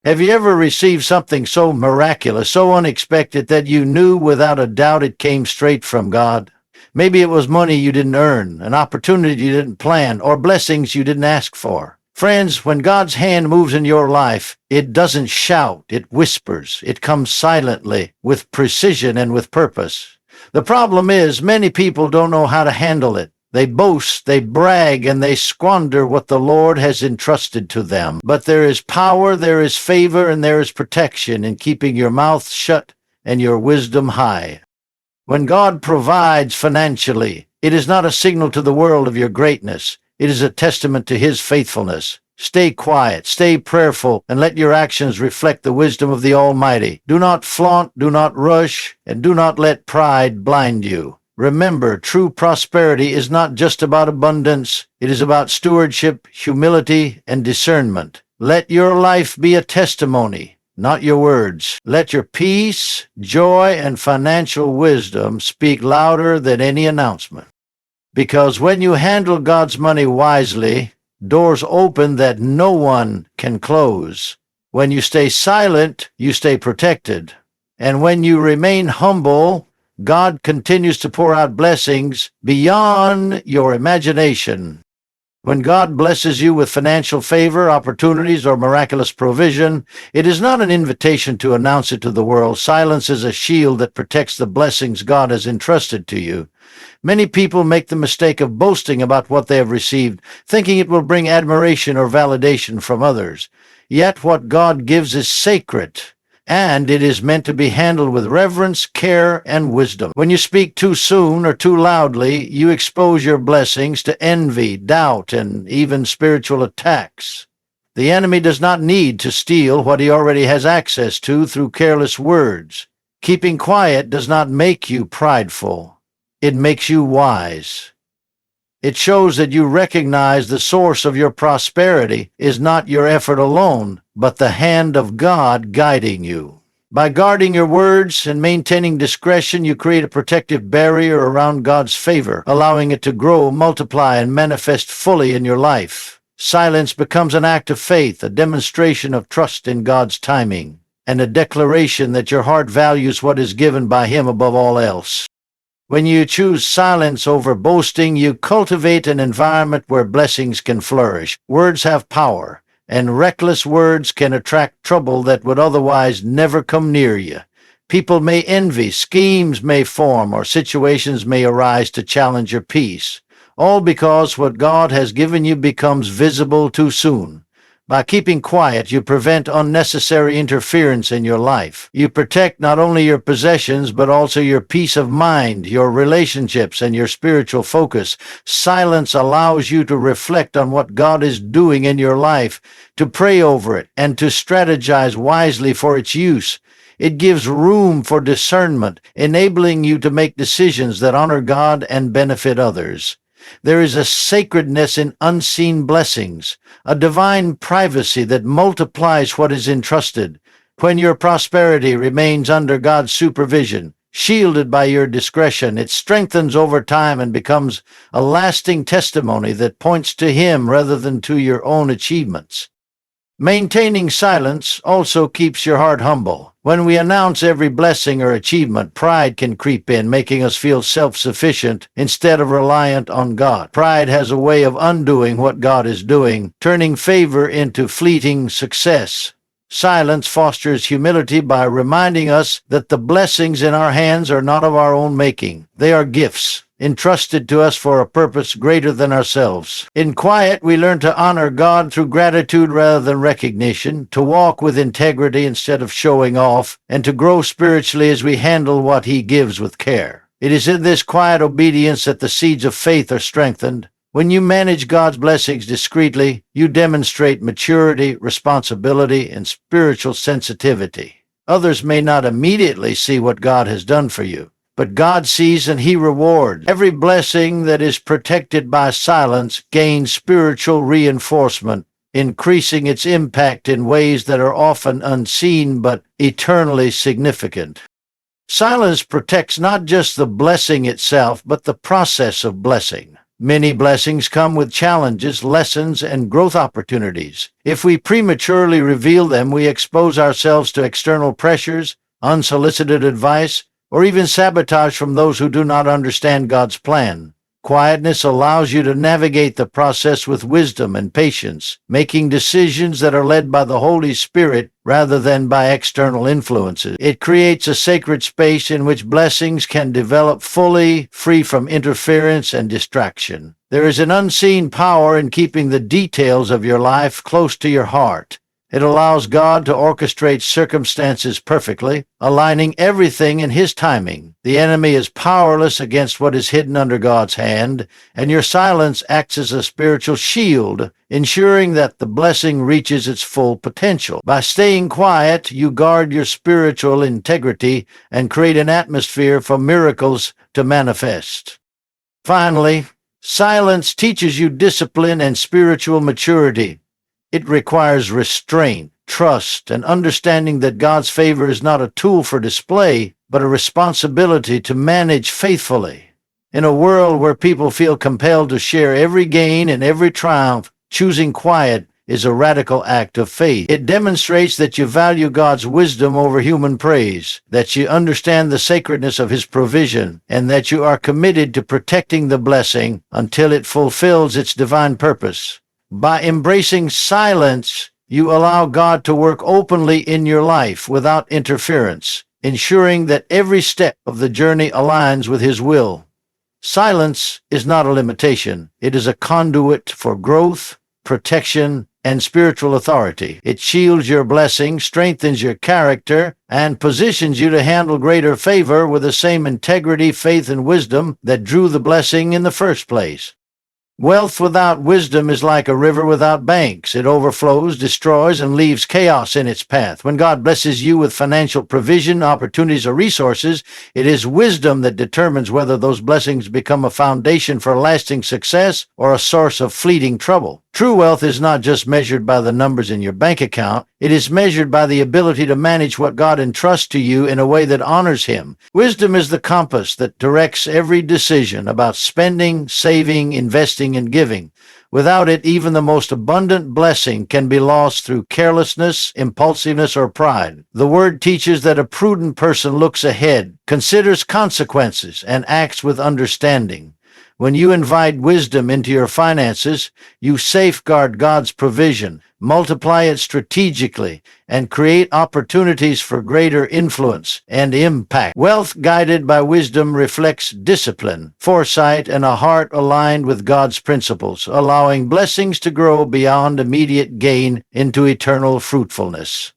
Have you ever received something so miraculous, so unexpected that you knew without a doubt it came straight from God? Maybe it was money you didn't earn, an opportunity you didn't plan, or blessings you didn't ask for. Friends, when God's hand moves in your life, it doesn't shout, it whispers. It comes silently, with precision and with purpose. The problem is, many people don't know how to handle it. They boast, they brag, and they squander what the Lord has entrusted to them. But there is power, there is favor, and there is protection in keeping your mouth shut and your wisdom high. When God provides financially, it is not a signal to the world of your greatness. It is a testament to His faithfulness. Stay quiet, stay prayerful, and let your actions reflect the wisdom of the Almighty. Do not flaunt, do not rush, and do not let pride blind you. Remember, true prosperity is not just about abundance. It is about stewardship, humility, and discernment. Let your life be a testimony, not your words. Let your peace, joy, and financial wisdom speak louder than any announcement. Because when you handle God's money wisely, doors open that no one can close. When you stay silent, you stay protected. And when you remain humble, God continues to pour out blessings beyond your imagination. When God blesses you with financial favor, opportunities, or miraculous provision, it is not an invitation to announce it to the world. Silence is a shield that protects the blessings God has entrusted to you. Many people make the mistake of boasting about what they have received, thinking it will bring admiration or validation from others. Yet what God gives is sacred, and it is meant to be handled with reverence, care, and wisdom. When you speak too soon or too loudly, you expose your blessings to envy, doubt, and even spiritual attacks. The enemy does not need to steal what he already has access to through careless words. Keeping quiet does not make you prideful. It makes you wise. It shows that you recognize the source of your prosperity is not your effort alone, but the hand of God guiding you. By guarding your words and maintaining discretion, you create a protective barrier around God's favor, allowing it to grow, multiply, and manifest fully in your life. Silence becomes an act of faith, a demonstration of trust in God's timing, and a declaration that your heart values what is given by Him above all else. When you choose silence over boasting, you cultivate an environment where blessings can flourish. Words have power, and reckless words can attract trouble that would otherwise never come near you. People may envy, schemes may form, or situations may arise to challenge your peace, all because what God has given you becomes visible too soon. By keeping quiet, you prevent unnecessary interference in your life. You protect not only your possessions, but also your peace of mind, your relationships, and your spiritual focus. Silence allows you to reflect on what God is doing in your life, to pray over it, and to strategize wisely for its use. It gives room for discernment, enabling you to make decisions that honor God and benefit others. There is a sacredness in unseen blessings, a divine privacy that multiplies what is entrusted. When your prosperity remains under God's supervision, shielded by your discretion, it strengthens over time and becomes a lasting testimony that points to Him rather than to your own achievements. Maintaining silence also keeps your heart humble. When we announce every blessing or achievement, pride can creep in, making us feel self-sufficient instead of reliant on God. Pride has a way of undoing what God is doing, turning favor into fleeting success. Silence fosters humility by reminding us that the blessings in our hands are not of our own making. They are gifts, entrusted to us for a purpose greater than ourselves. In quiet, we learn to honor God through gratitude rather than recognition, to walk with integrity instead of showing off, and to grow spiritually as we handle what He gives with care. It is in this quiet obedience that the seeds of faith are strengthened. When you manage God's blessings discreetly, you demonstrate maturity, responsibility, and spiritual sensitivity. Others may not immediately see what God has done for you, but God sees and He rewards. Every blessing that is protected by silence gains spiritual reinforcement, increasing its impact in ways that are often unseen but eternally significant. Silence protects not just the blessing itself, but the process of blessing. Many blessings come with challenges, lessons, and growth opportunities. If we prematurely reveal them, we expose ourselves to external pressures, unsolicited advice, or even sabotage from those who do not understand God's plan. Quietness allows you to navigate the process with wisdom and patience, making decisions that are led by the Holy Spirit rather than by external influences. It creates a sacred space in which blessings can develop fully, free from interference and distraction. There is an unseen power in keeping the details of your life close to your heart. It allows God to orchestrate circumstances perfectly, aligning everything in His timing. The enemy is powerless against what is hidden under God's hand, and your silence acts as a spiritual shield, ensuring that the blessing reaches its full potential. By staying quiet, you guard your spiritual integrity and create an atmosphere for miracles to manifest. Finally, silence teaches you discipline and spiritual maturity. It requires restraint, trust, and understanding that God's favor is not a tool for display, but a responsibility to manage faithfully. In a world where people feel compelled to share every gain and every triumph, choosing quiet is a radical act of faith. It demonstrates that you value God's wisdom over human praise, that you understand the sacredness of His provision, and that you are committed to protecting the blessing until it fulfills its divine purpose. By embracing silence, you allow God to work openly in your life without interference, ensuring that every step of the journey aligns with His will. Silence is not a limitation. It is a conduit for growth, protection, and spiritual authority. It shields your blessing, strengthens your character, and positions you to handle greater favor with the same integrity, faith, and wisdom that drew the blessing in the first place. Wealth without wisdom is like a river without banks. It overflows, destroys, and leaves chaos in its path. When God blesses you with financial provision, opportunities, or resources, it is wisdom that determines whether those blessings become a foundation for lasting success or a source of fleeting trouble. True wealth is not just measured by the numbers in your bank account. It is measured by the ability to manage what God entrusts to you in a way that honors Him. Wisdom is the compass that directs every decision about spending, saving, investing, and giving. Without it, even the most abundant blessing can be lost through carelessness, impulsiveness, or pride. The Word teaches that a prudent person looks ahead, considers consequences, and acts with understanding. When you invite wisdom into your finances, you safeguard God's provision, multiply it strategically, and create opportunities for greater influence and impact. Wealth guided by wisdom reflects discipline, foresight, and a heart aligned with God's principles, allowing blessings to grow beyond immediate gain into eternal fruitfulness.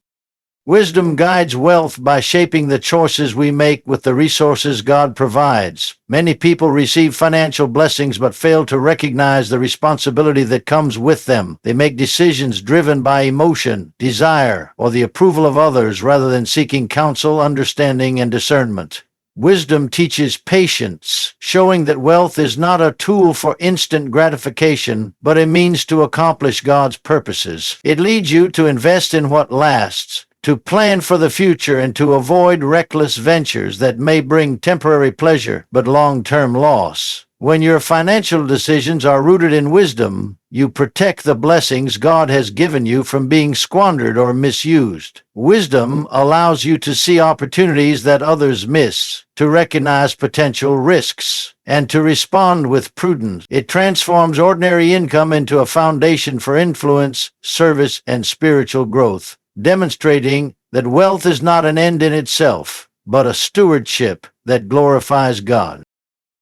Wisdom guides wealth by shaping the choices we make with the resources God provides. Many people receive financial blessings but fail to recognize the responsibility that comes with them. They make decisions driven by emotion, desire, or the approval of others rather than seeking counsel, understanding, and discernment. Wisdom teaches patience, showing that wealth is not a tool for instant gratification, but a means to accomplish God's purposes. It leads you to invest in what lasts, to plan for the future, and to avoid reckless ventures that may bring temporary pleasure but long-term loss. When your financial decisions are rooted in wisdom, you protect the blessings God has given you from being squandered or misused. Wisdom allows you to see opportunities that others miss, to recognize potential risks, and to respond with prudence. It transforms ordinary income into a foundation for influence, service, and spiritual growth, demonstrating that wealth is not an end in itself, but a stewardship that glorifies God.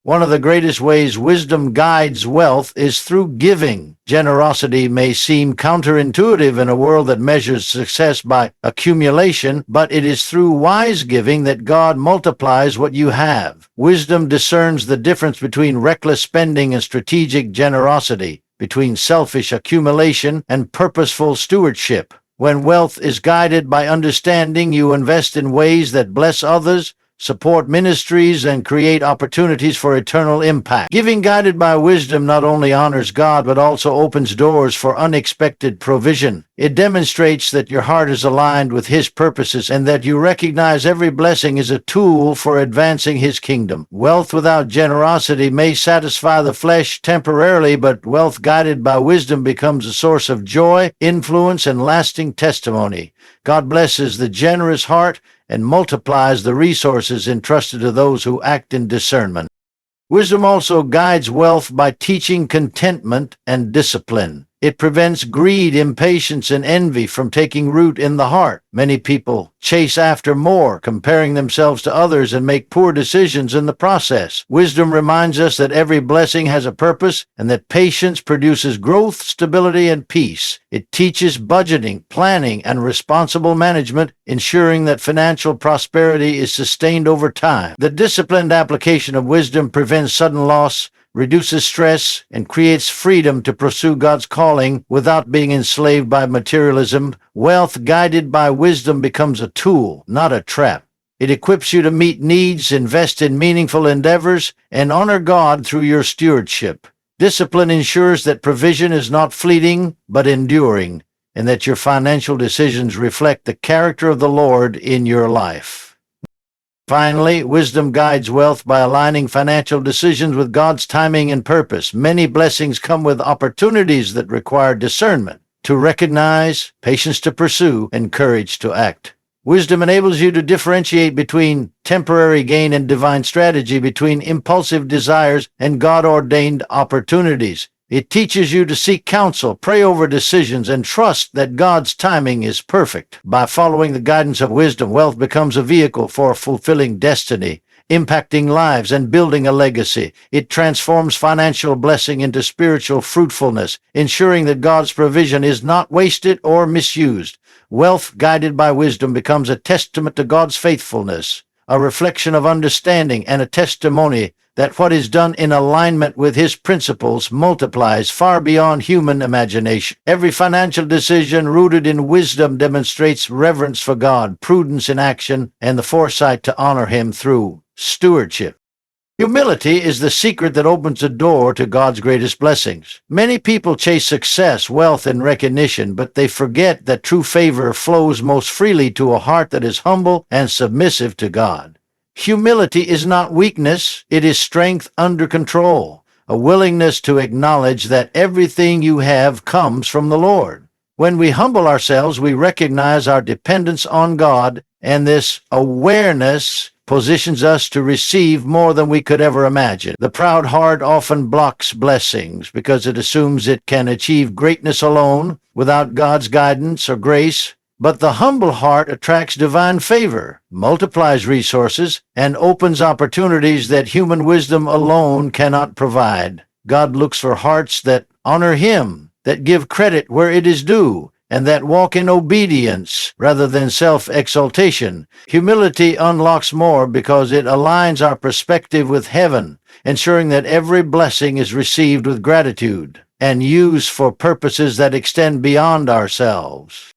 One of the greatest ways wisdom guides wealth is through giving. Generosity may seem counterintuitive in a world that measures success by accumulation, but it is through wise giving that God multiplies what you have. Wisdom discerns the difference between reckless spending and strategic generosity, between selfish accumulation and purposeful stewardship. When wealth is guided by understanding, you invest in ways that bless others, support ministries, and create opportunities for eternal impact. Giving guided by wisdom not only honors God, but also opens doors for unexpected provision. It demonstrates that your heart is aligned with His purposes and that you recognize every blessing is a tool for advancing His kingdom. Wealth without generosity may satisfy the flesh temporarily, but wealth guided by wisdom becomes a source of joy, influence, and lasting testimony. God blesses the generous heart and multiplies the resources entrusted to those who act in discernment. Wisdom also guides wealth by teaching contentment and discipline. It prevents greed, impatience, and envy from taking root in the heart. Many people chase after more, comparing themselves to others, and make poor decisions in the process. Wisdom reminds us that every blessing has a purpose and that patience produces growth, stability, and peace. It teaches budgeting, planning, and responsible management, ensuring that financial prosperity is sustained over time. The disciplined application of wisdom prevents sudden loss, reduces stress, and creates freedom to pursue God's calling without being enslaved by materialism. Wealth guided by wisdom becomes a tool, not a trap. It equips you to meet needs, invest in meaningful endeavors, and honor God through your stewardship. Discipline ensures that provision is not fleeting, but enduring, and that your financial decisions reflect the character of the Lord in your life. Finally, wisdom guides wealth by aligning financial decisions with God's timing and purpose. Many blessings come with opportunities that require discernment to recognize, patience to pursue, and courage to act. Wisdom enables you to differentiate between temporary gain and divine strategy, between impulsive desires and God-ordained opportunities. It teaches you to seek counsel, pray over decisions, and trust that God's timing is perfect. By following the guidance of wisdom, wealth becomes a vehicle for fulfilling destiny, impacting lives, and building a legacy. It transforms financial blessing into spiritual fruitfulness, ensuring that God's provision is not wasted or misused. Wealth guided by wisdom becomes a testament to God's faithfulness, a reflection of understanding, and a testimony that what is done in alignment with His principles multiplies far beyond human imagination. Every financial decision rooted in wisdom demonstrates reverence for God, prudence in action, and the foresight to honor Him through stewardship. Humility is the secret that opens the door to God's greatest blessings. Many people chase success, wealth, and recognition, but they forget that true favor flows most freely to a heart that is humble and submissive to God. Humility is not weakness, it is strength under control, a willingness to acknowledge that everything you have comes from the Lord. When we humble ourselves, we recognize our dependence on God, and this awareness positions us to receive more than we could ever imagine. The proud heart often blocks blessings because it assumes it can achieve greatness alone without God's guidance or grace. But the humble heart attracts divine favor, multiplies resources, and opens opportunities that human wisdom alone cannot provide. God looks for hearts that honor Him, that give credit where it is due, and that walk in obedience rather than self-exaltation. Humility unlocks more because it aligns our perspective with heaven, ensuring that every blessing is received with gratitude and used for purposes that extend beyond ourselves.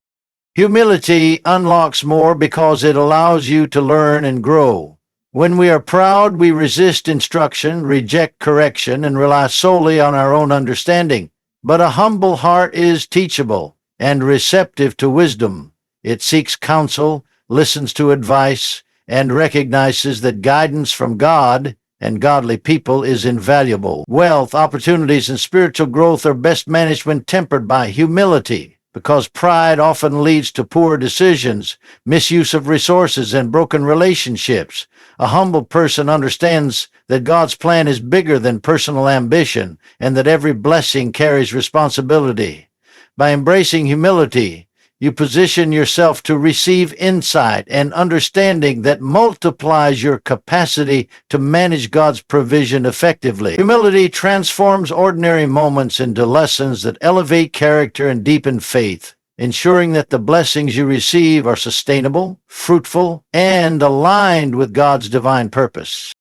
Humility unlocks more because it allows you to learn and grow. When we are proud, we resist instruction, reject correction, and rely solely on our own understanding. But a humble heart is teachable and receptive to wisdom. It seeks counsel, listens to advice, and recognizes that guidance from God and godly people is invaluable. Wealth, opportunities, and spiritual growth are best managed when tempered by humility, because pride often leads to poor decisions, misuse of resources, and broken relationships. A humble person understands that God's plan is bigger than personal ambition, and that every blessing carries responsibility. By embracing humility, you position yourself to receive insight and understanding that multiplies your capacity to manage God's provision effectively. Humility transforms ordinary moments into lessons that elevate character and deepen faith, ensuring that the blessings you receive are sustainable, fruitful, and aligned with God's divine purpose.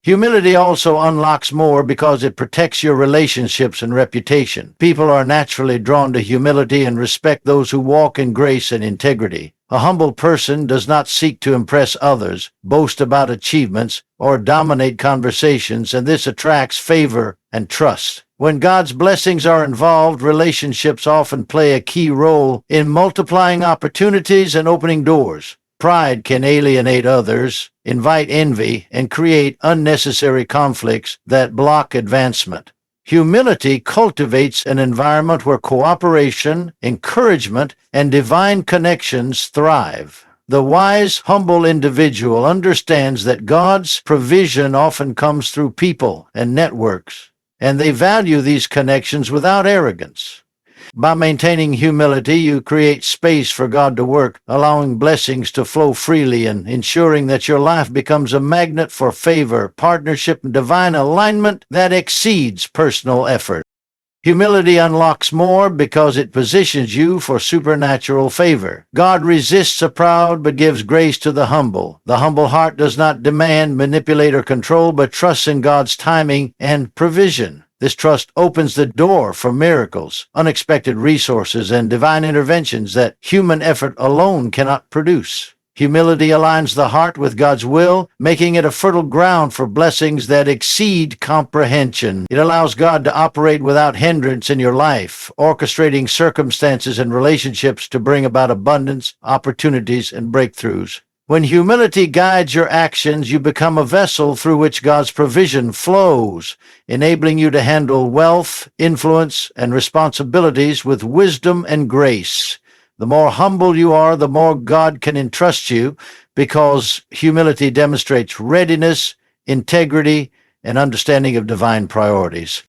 Humility also unlocks more because it protects your relationships and reputation. People are naturally drawn to humility and respect those who walk in grace and integrity. A humble person does not seek to impress others, boast about achievements, or dominate conversations, and this attracts favor and trust. When God's blessings are involved, relationships often play a key role in multiplying opportunities and opening doors. Pride can alienate others, invite envy, and create unnecessary conflicts that block advancement. Humility cultivates an environment where cooperation, encouragement, and divine connections thrive. The wise, humble individual understands that God's provision often comes through people and networks, and they value these connections without arrogance. By maintaining humility, you create space for God to work, allowing blessings to flow freely and ensuring that your life becomes a magnet for favor, partnership, and divine alignment that exceeds personal effort. Humility unlocks more because it positions you for supernatural favor. God resists the proud but gives grace to the humble. The humble heart does not demand, manipulate, or control, but trusts in God's timing and provision. This trust opens the door for miracles, unexpected resources, and divine interventions that human effort alone cannot produce. Humility aligns the heart with God's will, making it a fertile ground for blessings that exceed comprehension. It allows God to operate without hindrance in your life, orchestrating circumstances and relationships to bring about abundance, opportunities, and breakthroughs. When humility guides your actions, you become a vessel through which God's provision flows, enabling you to handle wealth, influence, and responsibilities with wisdom and grace. The more humble you are, the more God can entrust you, because humility demonstrates readiness, integrity, and understanding of divine priorities.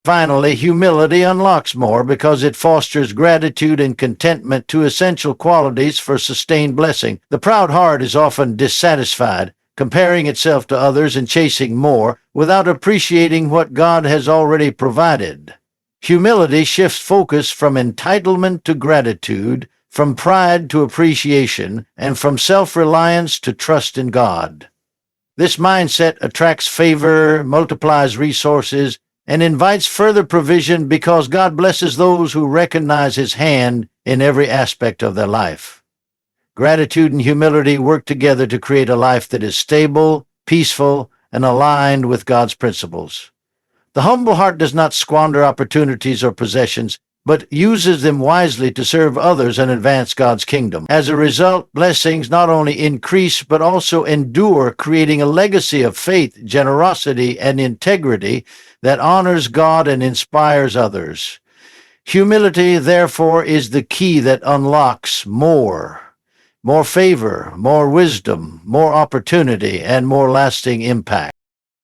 Finally, humility unlocks more because it fosters gratitude and contentment, two essential qualities for sustained blessing. The proud heart is often dissatisfied, comparing itself to others and chasing more without appreciating what God has already provided. Humility shifts focus from entitlement to gratitude, from pride to appreciation, and from self-reliance to trust in God. This mindset attracts favor, multiplies resources, and invites further provision because God blesses those who recognize His hand in every aspect of their life. Gratitude and humility work together to create a life that is stable, peaceful, and aligned with God's principles. The humble heart does not squander opportunities or possessions, but uses them wisely to serve others and advance God's kingdom. As a result, blessings not only increase but also endure, creating a legacy of faith, generosity, and integrity that honors God and inspires others. Humility, therefore, is the key that unlocks more favor, more wisdom, more opportunity, and more lasting impact.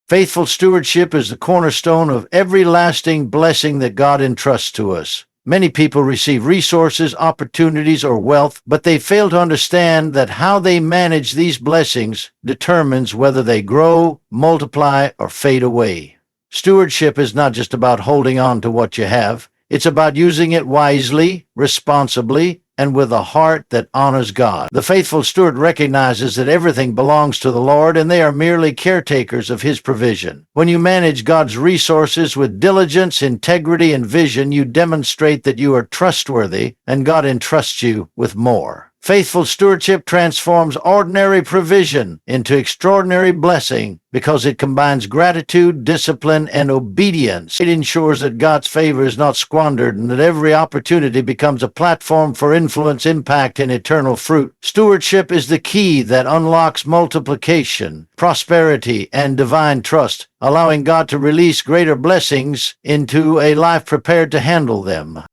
Faithful stewardship is the cornerstone of every lasting blessing that God entrusts to us. Many people receive resources, opportunities, or wealth, but they fail to understand that how they manage these blessings determines whether they grow, multiply, or fade away. Stewardship is not just about holding on to what you have. It's about using it wisely, responsibly, and with a heart that honors God. The faithful steward recognizes that everything belongs to the Lord and they are merely caretakers of His provision. When you manage God's resources with diligence, integrity, and vision, you demonstrate that you are trustworthy and God entrusts you with more. Faithful stewardship transforms ordinary provision into extraordinary blessing because it combines gratitude, discipline, and obedience. It ensures that God's favor is not squandered and that every opportunity becomes a platform for influence, impact, and eternal fruit. Stewardship is the key that unlocks multiplication, prosperity, and divine trust, allowing God to release greater blessings into a life prepared to handle them.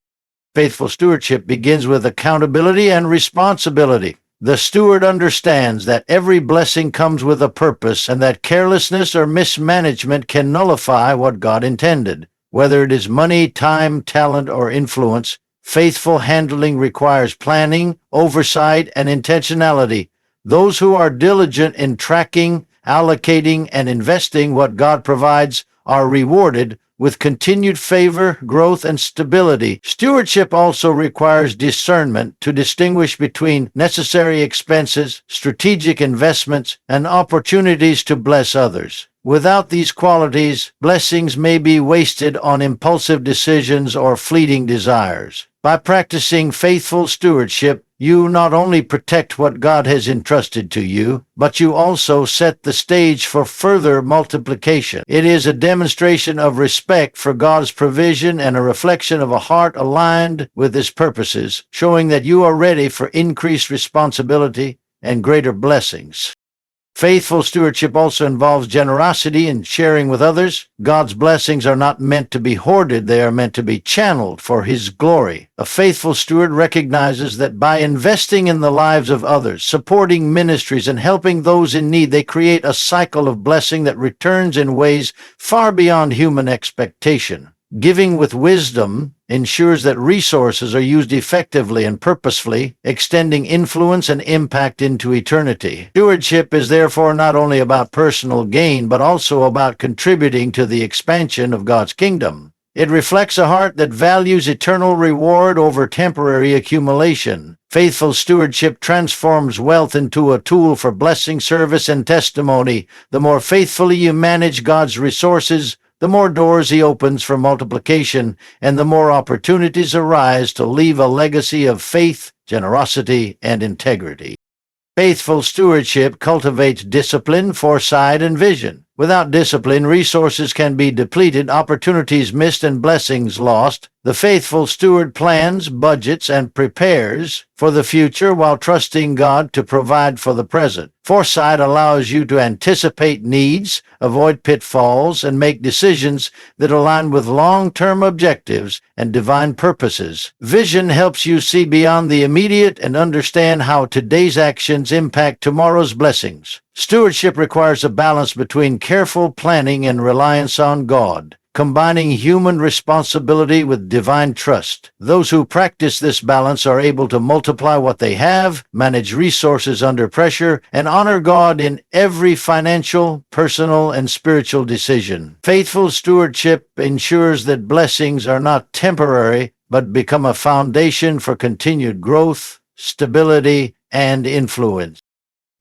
Faithful stewardship begins with accountability and responsibility. The steward understands that every blessing comes with a purpose and that carelessness or mismanagement can nullify what God intended. Whether it is money, time, talent, or influence, faithful handling requires planning, oversight, and intentionality. Those who are diligent in tracking, allocating, and investing what God provides are rewarded with continued favor, growth, and stability. Stewardship also requires discernment to distinguish between necessary expenses, strategic investments, and opportunities to bless others. Without these qualities, blessings may be wasted on impulsive decisions or fleeting desires. By practicing faithful stewardship, You not only protect what God has entrusted to you, but you also set the stage for further multiplication. It is a demonstration of respect for God's provision and a reflection of a heart aligned with His purposes, showing that you are ready for increased responsibility and greater blessings. Faithful stewardship also involves generosity and sharing with others. God's blessings are not meant to be hoarded, they are meant to be channeled for His glory. A faithful steward recognizes that by investing in the lives of others, supporting ministries, and helping those in need, they create a cycle of blessing that returns in ways far beyond human expectation. Giving with wisdom ensures that resources are used effectively and purposefully, extending influence and impact into eternity. Stewardship is therefore not only about personal gain, but also about contributing to the expansion of God's kingdom. It reflects a heart that values eternal reward over temporary accumulation. Faithful stewardship transforms wealth into a tool for blessing, service, and testimony. The more faithfully you manage God's resources, the more doors He opens for multiplication, and the more opportunities arise to leave a legacy of faith, generosity, and integrity. Faithful stewardship cultivates discipline, foresight, and vision. Without discipline, resources can be depleted, opportunities missed, and blessings lost. The faithful steward plans, budgets, and prepares for the future while trusting God to provide for the present. Foresight allows you to anticipate needs, avoid pitfalls, and make decisions that align with long-term objectives and divine purposes. Vision helps you see beyond the immediate and understand how today's actions impact tomorrow's blessings. Stewardship requires a balance between careful planning and reliance on God, combining human responsibility with divine trust. Those who practice this balance are able to multiply what they have, manage resources under pressure, and honor God in every financial, personal, and spiritual decision. Faithful stewardship ensures that blessings are not temporary, but become a foundation for continued growth, stability, and influence.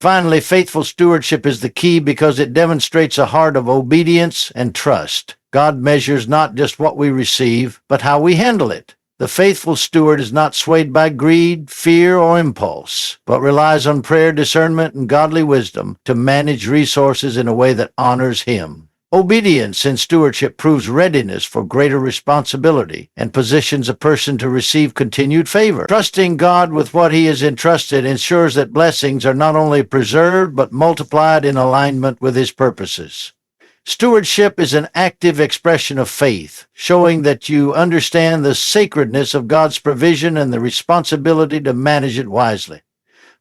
Finally, faithful stewardship is the key because it demonstrates a heart of obedience and trust. God measures not just what we receive, but how we handle it. The faithful steward is not swayed by greed, fear, or impulse, but relies on prayer, discernment, and godly wisdom to manage resources in a way that honors Him. Obedience in stewardship proves readiness for greater responsibility and positions a person to receive continued favor. Trusting God with what He has entrusted ensures that blessings are not only preserved but multiplied in alignment with His purposes. Stewardship is an active expression of faith, showing that you understand the sacredness of God's provision and the responsibility to manage it wisely.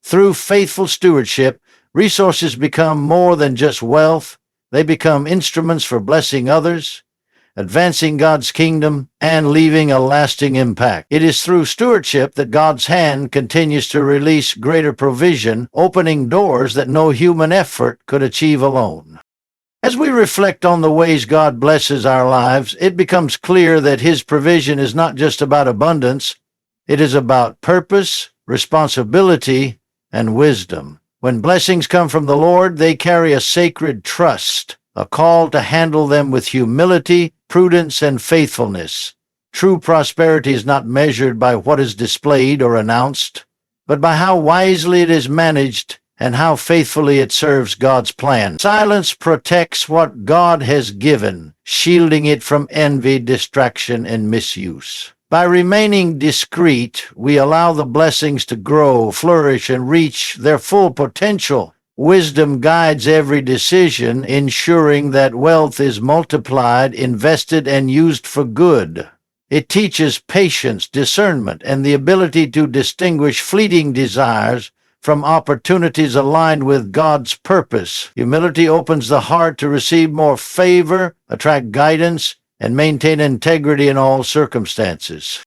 Through faithful stewardship, resources become more than just wealth. They become instruments for blessing others, advancing God's kingdom, and leaving a lasting impact. It is through stewardship that God's hand continues to release greater provision, opening doors that no human effort could achieve alone. As we reflect on the ways God blesses our lives, it becomes clear that His provision is not just about abundance, it is about purpose, responsibility, and wisdom. When blessings come from the Lord, they carry a sacred trust, a call to handle them with humility, prudence, and faithfulness. True prosperity is not measured by what is displayed or announced, but by how wisely it is managed and how faithfully it serves God's plan. Silence protects what God has given, shielding it from envy, distraction, and misuse. By remaining discreet, we allow the blessings to grow, flourish, and reach their full potential. Wisdom guides every decision, ensuring that wealth is multiplied, invested, and used for good. It teaches patience, discernment, and the ability to distinguish fleeting desires from opportunities aligned with God's purpose. Humility opens the heart to receive more favor, attract guidance, and maintain integrity in all circumstances.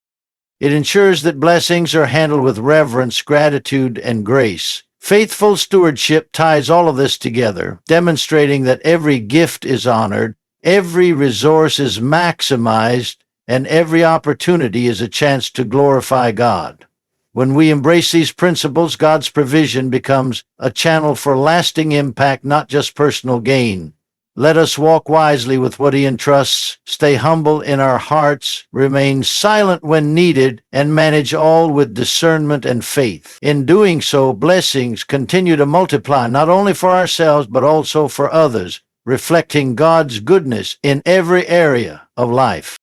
It ensures that blessings are handled with reverence, gratitude, and grace. Faithful stewardship ties all of this together, demonstrating that every gift is honored, every resource is maximized, and every opportunity is a chance to glorify God. When we embrace these principles, God's provision becomes a channel for lasting impact, not just personal gain. Let us walk wisely with what He entrusts, stay humble in our hearts, remain silent when needed, and manage all with discernment and faith. In doing so, blessings continue to multiply, not only for ourselves, but also for others, reflecting God's goodness in every area of life.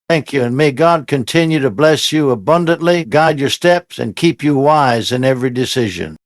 Thank you, and may God continue to bless you abundantly, guide your steps, and keep you wise in every decision.